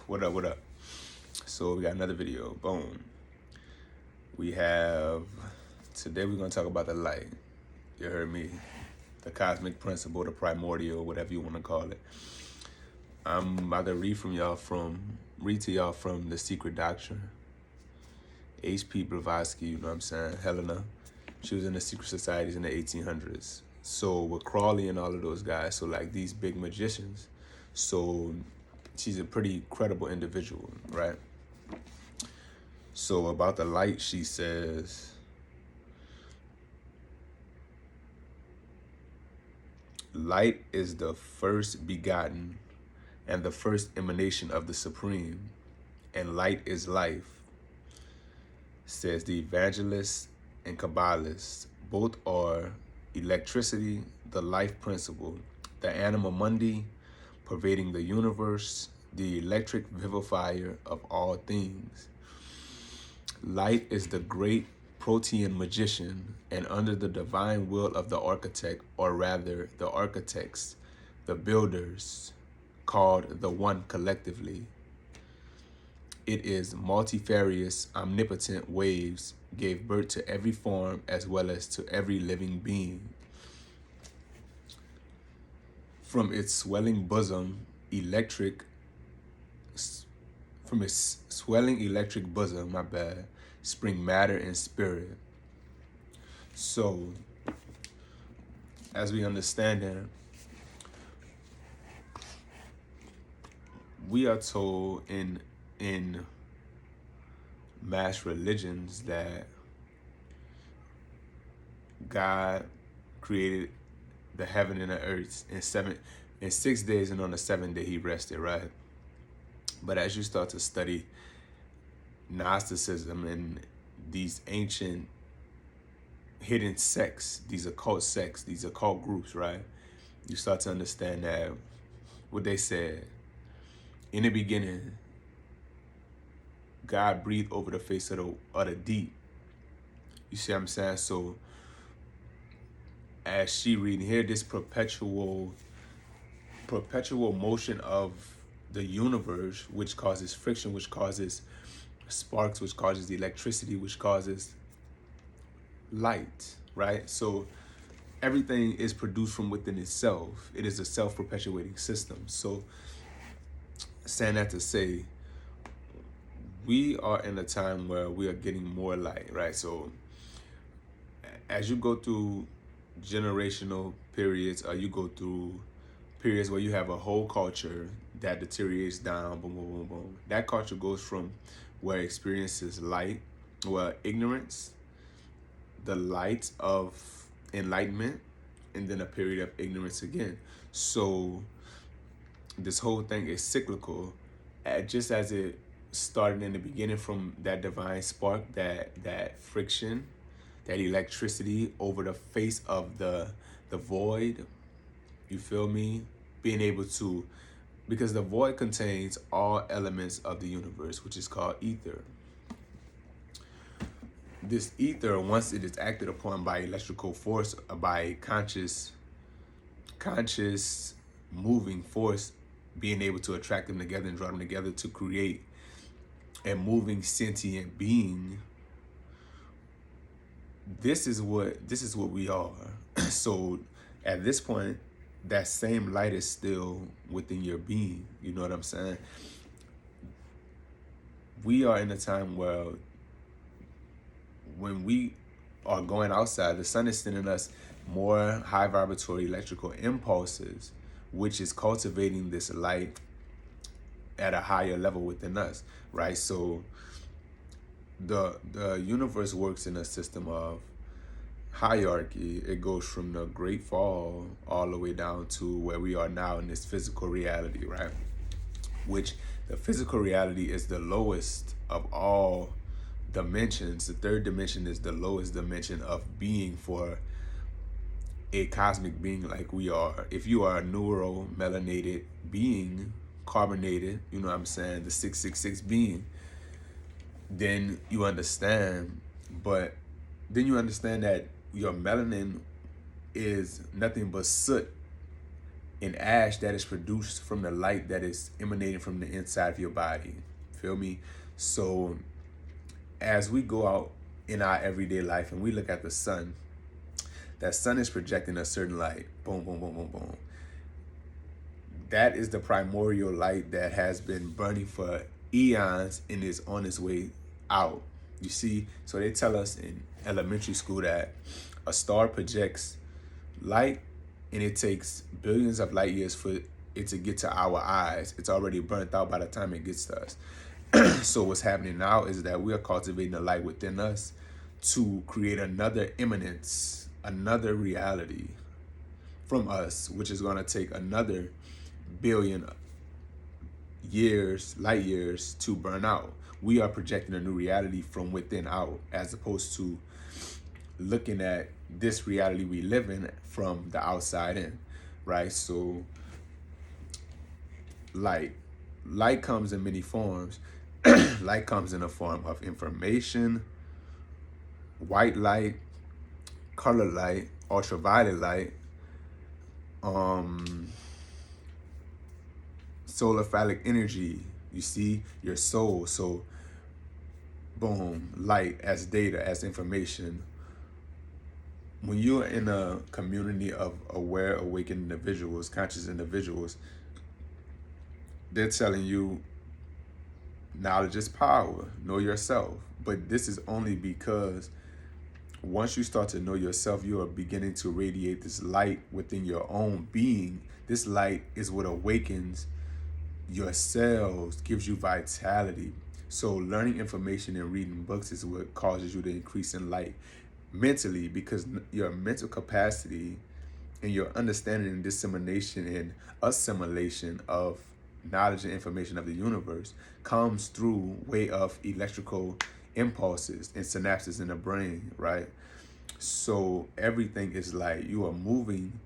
What up, what up? So we got another video. Boom. We have, today we're going to talk about the light. You heard me. The cosmic principle, the primordial, whatever you want to call it. I'm about to read to y'all from The Secret Doctrine. H.P. Blavatsky, you know what I'm saying? Helena. She was in the secret societies in the 1800s. So with Crawley and all of those guys, so like these big magicians. So she's a pretty credible individual, right? So about the light, she says, light is the first begotten and the first emanation of the Supreme, and light is life, says the evangelists and Kabbalists. Both are electricity, the life principle, the anima mundi, pervading the universe, the electric vivifier of all things. Light is the great protean magician, and under the divine will of the architect, or rather the architects, the builders, called the One collectively. It is multifarious, omnipotent waves, gave birth to every form as well as to every living being. From its swelling bosom, spring matter and spirit. So, as we understand that, we are told in mass religions that God created the heaven and the earth in 6 days, and on the seventh day he rested, right? But as you start to study Gnosticism and these ancient hidden sects, these occult groups, right? You start to understand that what they said, in the beginning, God breathed over the face of the deep. You see what I'm saying? So as she reading here, this perpetual motion of the universe, which causes friction, which causes sparks, which causes electricity, which causes light, right? So everything is produced from within itself. It is a self-perpetuating system. So saying that to say, we are in a time where we are getting more light, right? So as you go through generational periods, or you go through periods where you have a whole culture that deteriorates down, boom, boom, boom, boom. That culture goes from where it experiences light, ignorance, the light of enlightenment, and then a period of ignorance again. So this whole thing is cyclical, just as it started in the beginning from that divine spark, that friction, that electricity over the face of the void. You feel me? Being able to, because the void contains all elements of the universe, which is called ether. This ether, once it is acted upon by electrical force, by conscious moving force, being able to attract them together and draw them together to create a moving sentient being, this is what we are. So at this point, that same light is still within your being. You know what I'm saying? We are in a time where when we are going outside, the sun is sending us more high vibratory electrical impulses, which is cultivating this light at a higher level within us, right? So the universe works in a system of hierarchy. It goes from the Great Fall all the way down to where we are now in this physical reality, right? Which the physical reality is the lowest of all dimensions. The third dimension is the lowest dimension of being for a cosmic being like we are. If you are a neuromelanated being, carbonated, you know what I'm saying, the 666 being, then you understand. But then you understand that your melanin is nothing but soot and ash that is produced from the light that is emanating from the inside of your body. Feel me? So as we go out in our everyday life and we look at the sun, that sun is projecting a certain light. Boom, boom, boom, boom, boom. That is the primordial light that has been burning for eons and is on its way out. You see, so they tell us in elementary school that a star projects light and it takes billions of light years for it to get to our eyes. It's already burnt out by the time it gets to us. So what's happening now is that we are cultivating the light within us to create another immanence, another reality from us, which is going to take another billion years, light years, to burn out. We are projecting a new reality from within out, as opposed to looking at this reality we live in from the outside in, right? So light comes in many forms. Light comes in a form of information, white light, color light, ultraviolet light, solar phallic energy. You see, your soul. So boom, light as data, as information. When you're in a community of aware, awakened individuals, conscious individuals, they're telling you knowledge is power, know yourself. But this is only because once you start to know yourself, you are beginning to radiate this light within your own being. This light is what awakens your cells, gives you vitality. So learning information and reading books is what causes you to increase in light mentally, because your mental capacity and your understanding and dissemination and assimilation of knowledge and information of the universe comes through way of electrical impulses and synapses in the brain, right? So everything is light. You are moving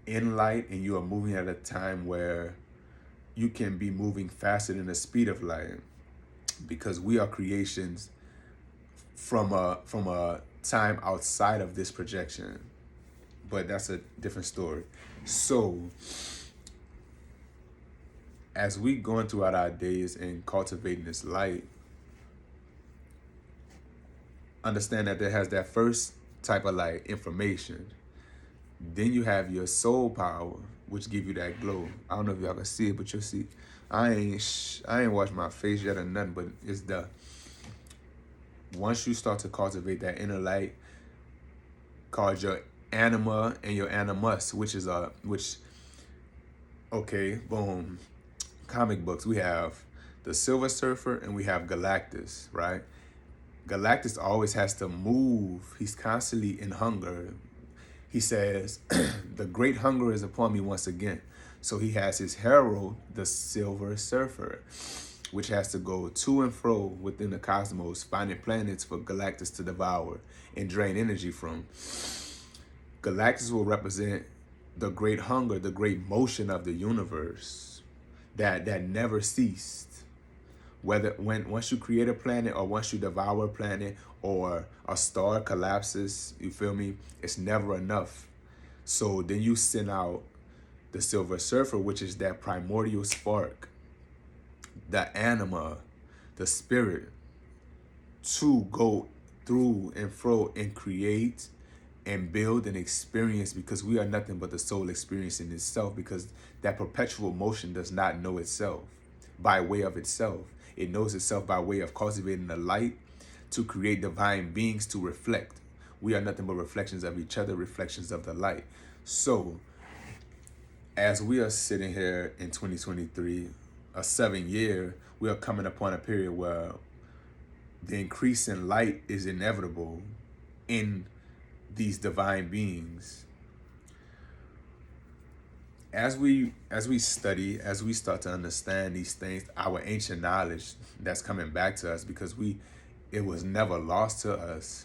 in light, and you are moving at a time where you can be moving faster than the speed of light, because we are creations from a time outside of this projection. But that's a different story. So as we going throughout our days and cultivating this light, understand that there has that first type of light, information. Then you have your soul power, which give you that glow. I don't know if y'all can see it, but you'll see. I ain't washed my face yet or nothing, but it's the once you start to cultivate that inner light, called your anima and your animus, okay, boom. Comic books, we have the Silver Surfer and we have Galactus, right? Galactus always has to move. He's constantly in hunger. He says, the great hunger is upon me once again. So he has his herald, the Silver Surfer, which has to go to and fro within the cosmos, finding planets for Galactus to devour and drain energy from. Galactus will represent the great hunger, the great motion of the universe that never ceased. Once you create a planet, or once you devour a planet, or a star collapses, you feel me? It's never enough. So then you send out the Silver Surfer, which is that primordial spark, the anima, the spirit, to go through and fro and create and build and experience, because we are nothing but the soul experiencing itself, because that perpetual motion does not know itself by way of itself. It knows itself by way of cultivating the light to create divine beings to reflect. We are nothing but reflections of each other, reflections of the light. So as we are sitting here in 2023, a 7-year, we are coming upon a period where the increase in light is inevitable in these divine beings. As we study, as we start to understand these things, our ancient knowledge that's coming back to us, because it was never lost to us.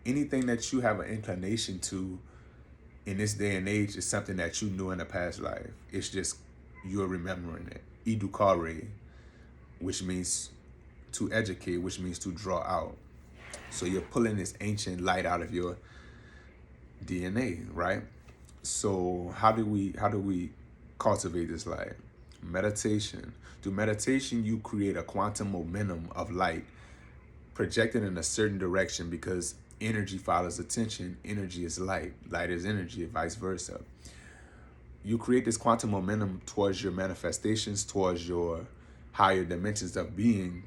Anything that you have an inclination to in this day and age is something that you knew in a past life. It's just you're remembering it. Educare, which means to educate, which means to draw out. So you're pulling this ancient light out of your DNA, right? So how do we cultivate this light? Meditation. Through meditation, you create a quantum momentum of light projected in a certain direction, because energy follows attention. Energy is light. Light is energy, and vice versa. You create this quantum momentum towards your manifestations, towards your higher dimensions of being.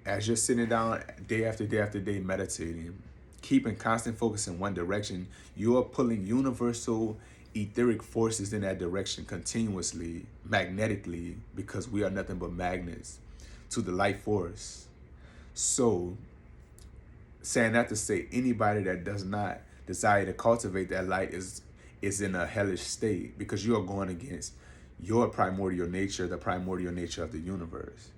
As you're sitting down day after day after day meditating, keeping constant focus in one direction, you're pulling universal etheric forces in that direction continuously, magnetically, because we are nothing but magnets to the life force. So, saying that to say, anybody that does not desire to cultivate that light is in a hellish state, because you are going against your primordial nature, the primordial nature of the universe.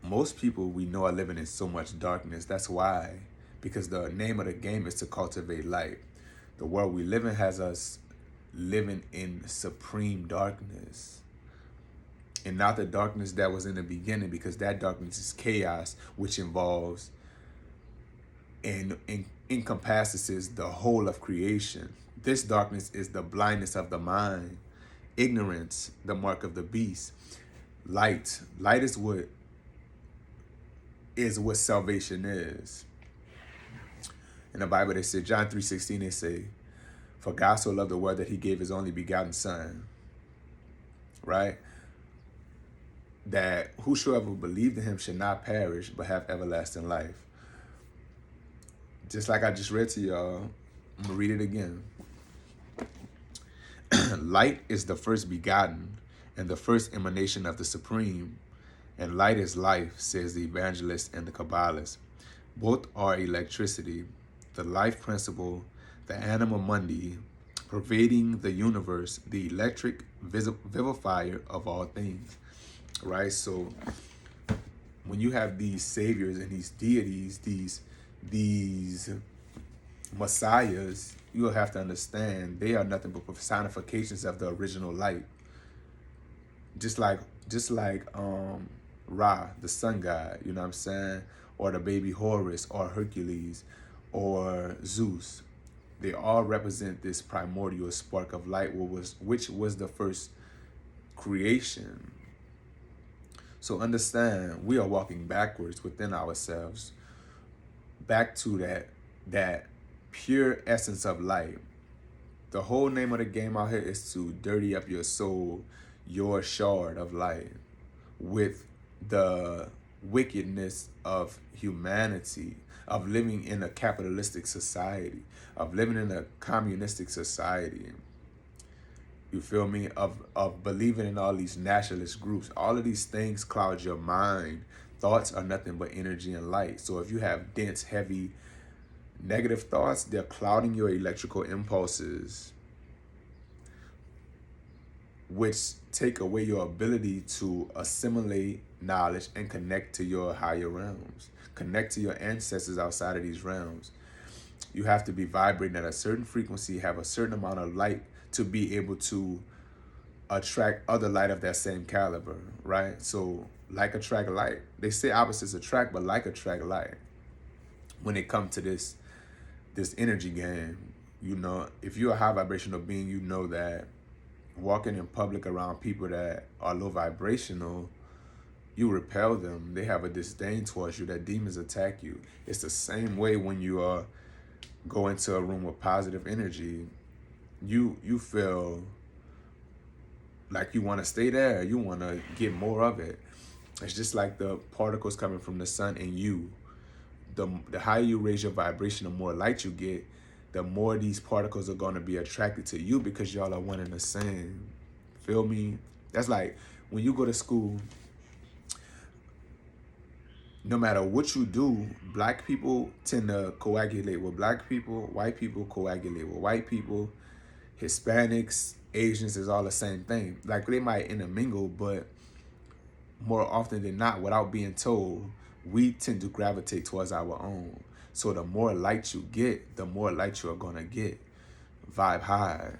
Most people we know are living in so much darkness. That's why, because the name of the game is to cultivate light. The world we live in has us living in supreme darkness, and not the darkness that was in the beginning, because that darkness is chaos, which involves and encompasses the whole of creation. This darkness is the blindness of the mind, ignorance, the mark of the beast. Light is what salvation is. In the Bible, they say, John 3:16, they say, for God so loved the world that he gave his only begotten son, right? That whosoever believed in him should not perish, but have everlasting life. Just like I just read to y'all, I'm gonna read it again. Light is the first begotten and the first emanation of the Supreme, and light is life, says the evangelist and the Kabbalist. Both are electricity, the life principle, the anima mundi, pervading the universe, the electric vivifier of all things, right? So when you have these saviors and these deities, these messiahs, you'll have to understand they are nothing but personifications of the original light. Just like Ra, the sun god, you know what I'm saying? Or the baby Horus, or Hercules, or Zeus. They all represent this primordial spark of light, which was the first creation. So understand, we are walking backwards within ourselves, back to that pure essence of light. The whole name of the game out here is to dirty up your soul, your shard of light, with the wickedness of humanity, of living in a capitalistic society, of living in a communistic society. You feel me? Of believing in all these nationalist groups. All of these things cloud your mind. Thoughts are nothing but energy and light. So if you have dense, heavy, negative thoughts, they're clouding your electrical impulses, which take away your ability to assimilate knowledge and connect to your higher realms, connect to your ancestors outside of these realms. You have to be vibrating at a certain frequency, have a certain amount of light to be able to attract other light of that same caliber, right? So like attract light. They say opposites attract, but like attract light. When it comes to this energy game, you know, if you're a high vibrational being, you know that walking in public around people that are low vibrational, you repel them. They have a disdain towards you, that demons attack you. It's the same way when you go into a room with positive energy. You feel like you want to stay there. You want to get more of it. It's just like the particles coming from the sun and you. The higher you raise your vibration, the more light you get, the more these particles are going to be attracted to you, because y'all are one and the same. Feel me? That's like when you go to school, no matter what you do, black people tend to coagulate with black people, white people coagulate with white people, Hispanics, Asians is all the same thing. Like they might intermingle, but more often than not, without being told, we tend to gravitate towards our own. So the more light you get, the more light you are going to get. Vibe high.